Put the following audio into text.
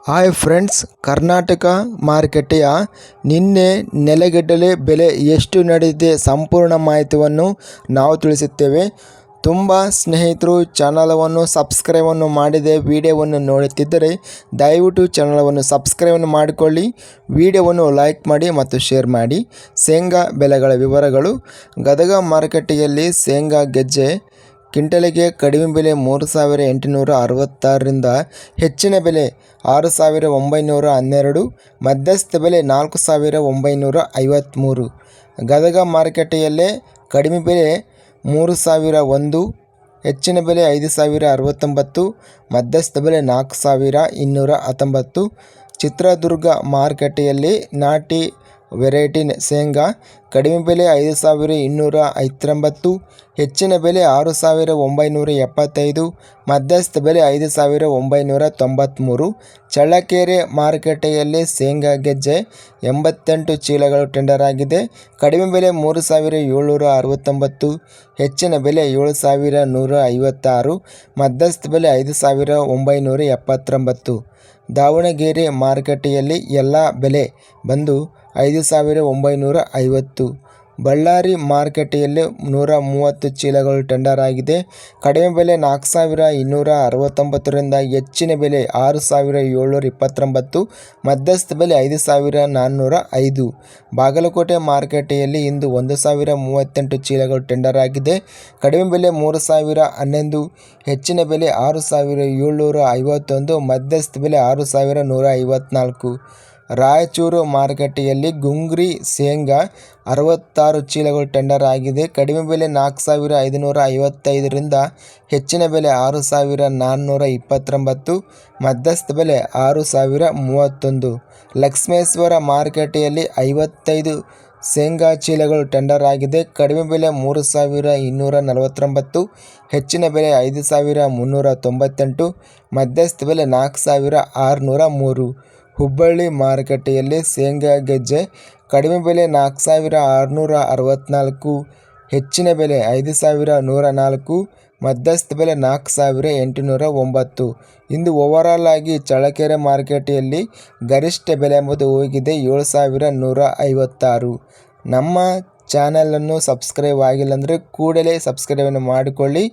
Hi friends, Karnataka ಮಾರುಕಟ್ಟೆಯ ನಿನ್ನೆ ನೆಲಗಡಲೆ ಬೆಲೆ ಎಷ್ಟು ನಡೆದಿದೆ ಸಂಪೂರ್ಣ ಮಾಹಿತಿಯನ್ನು ನಾವು ತಿಳಿಸುತ್ತೇವೆ. ತುಂಬ ಸ್ನೇಹಿತರು ಚಾನಲವನ್ನು ಸಬ್ಸ್ಕ್ರೈಬನ್ನು ಮಾಡದೆ ವಿಡಿಯೋವನ್ನು ನೋಡುತ್ತಿದ್ದರೆ ದಯವಿಟ್ಟು ಚಾನಲವನ್ನು ಸಬ್ಸ್ಕ್ರೈಬನ್ನು ಮಾಡಿಕೊಳ್ಳಿ, ವಿಡಿಯೋವನ್ನು ಲೈಕ್ ಮಾಡಿ ಮತ್ತು ಶೇರ್ ಮಾಡಿ. ಶೇಂಗಾ ಬೆಲೆಗಳ ವಿವರಗಳು. ಗದಗ ಮಾರುಕಟ್ಟೆಯಲ್ಲಿ ಶೇಂಗಾ ಗೆಜ್ಜೆ ಕ್ವಿಂಟಲಿಗೆ ಕಡಿಮೆ ಬೆಲೆ 3,866ರಿಂದ ಹೆಚ್ಚಿನ ಬೆಲೆ 6,912, ಮಧ್ಯಸ್ಥ ಬೆಲೆ 4,953. ಗದಗ ಮಾರುಕಟ್ಟೆಯಲ್ಲೇ ಕಡಿಮೆ ಬೆಲೆ 3,001, ಹೆಚ್ಚಿನ ಬೆಲೆ 5,069, ಮಧ್ಯಸ್ಥ ಬೆಲೆ 4,219. ಚಿತ್ರದುರ್ಗ ಮಾರುಕಟ್ಟೆಯಲ್ಲಿ ನಾಟಿ ವೆರೈಟಿ ಶೇಂಗಾ ಕಡಿಮೆ ಬೆಲೆ 5,219, ಹೆಚ್ಚಿನ ಬೆಲೆ 6,975, ಮಧ್ಯಸ್ಥ ಬೆಲೆ 5,993. ಚಳ್ಳಕೆರೆ ಮಾರುಕಟ್ಟೆಯಲ್ಲಿ ಶೇಂಗಾ ಗೆಜ್ಜೆ 88 ಚೀಲಗಳು ಟೆಂಡರ್ ಆಗಿದೆ. ಕಡಿಮೆ ಬೆಲೆ 3,769, ಹೆಚ್ಚಿನ ಬೆಲೆ 7,156, ಮಧ್ಯಸ್ಥ ಬೆಲೆ 5,979. ದಾವಣಗೆರೆ ಮಾರುಕಟ್ಟೆಯಲ್ಲಿ ಎಲ್ಲ ಬೆಲೆ ಬಂದು 5,950. ಬಳ್ಳಾರಿ ಮಾರುಕಟ್ಟೆಯಲ್ಲಿ 130 ಚೀಲಗಳು ಟೆಂಡರ್ ಆಗಿದೆ. ಕಡಿಮೆ ಬೆಲೆ 4,269ರಿಂದ ಹೆಚ್ಚಿನ ಬೆಲೆ 6,729, ಮಧ್ಯಸ್ಥ ಬೆಲೆ 5,405. ಬಾಗಲಕೋಟೆ ಮಾರುಕಟ್ಟೆಯಲ್ಲಿ ಇಂದು 1,038 ಚೀಲಗಳು ಟೆಂಡರ್ ಆಗಿದೆ. ಕಡಿಮೆ ಬೆಲೆ 3,011, ಹೆಚ್ಚಿನ ಬೆಲೆ 6,751, ಮಧ್ಯಸ್ಥ ಬೆಲೆ 6,154. ರಾಯಚೂರು ಮಾರುಕಟ್ಟೆಯಲ್ಲಿ ಗುಂಗ್ರಿ ಶೇಂಗಾ 66 ಚೀಲಗಳು ಟೆಂಡರ್ ಆಗಿದೆ. ಕಡಿಮೆ ಬೆಲೆ 4,555ರಿಂದ ಹೆಚ್ಚಿನ ಬೆಲೆ 6,429, ಮಧ್ಯಸ್ಥ ಬೆಲೆ 6,031. ಲಕ್ಷ್ಮೇಶ್ವರ ಮಾರುಕಟ್ಟೆಯಲ್ಲಿ 55 ಶೇಂಗಾ ಚೀಲಗಳು ಟೆಂಡರ್ ಆಗಿದೆ. ಕಡಿಮೆ ಬೆಲೆ 3,249, ಹೆಚ್ಚಿನ ಬೆಲೆ 5,398, ಮಧ್ಯಸ್ಥ ಬೆಲೆ 4,603. ಹುಬ್ಬಳ್ಳಿ ಮಾರುಕಟ್ಟೆಯಲ್ಲಿ ಶೇಂಗಾ ಗೆಜ್ಜೆ ಕಡಿಮೆ ಬೆಲೆ 4,664, ಹೆಚ್ಚಿನ ಬೆಲೆ 5,104, ಮಧ್ಯಸ್ಥ ಬೆಲೆ 4,809. ಇಂದು ಓವರಾಲ್ ಆಗಿ ಚಳ್ಳಕೆರೆ ಮಾರುಕಟ್ಟೆಯಲ್ಲಿ ಗರಿಷ್ಠ ಬೆಲೆ ಎಂಬುದು ಹೋಗಿದೆ 7,156. ನಮ್ಮ ಚಾನಲನ್ನು ಸಬ್ಸ್ಕ್ರೈಬ್ ಆಗಿಲ್ಲ ಅಂದರೆ ಕೂಡಲೇ ಸಬ್ಸ್ಕ್ರೈಬನ್ನು ಮಾಡಿಕೊಳ್ಳಿ.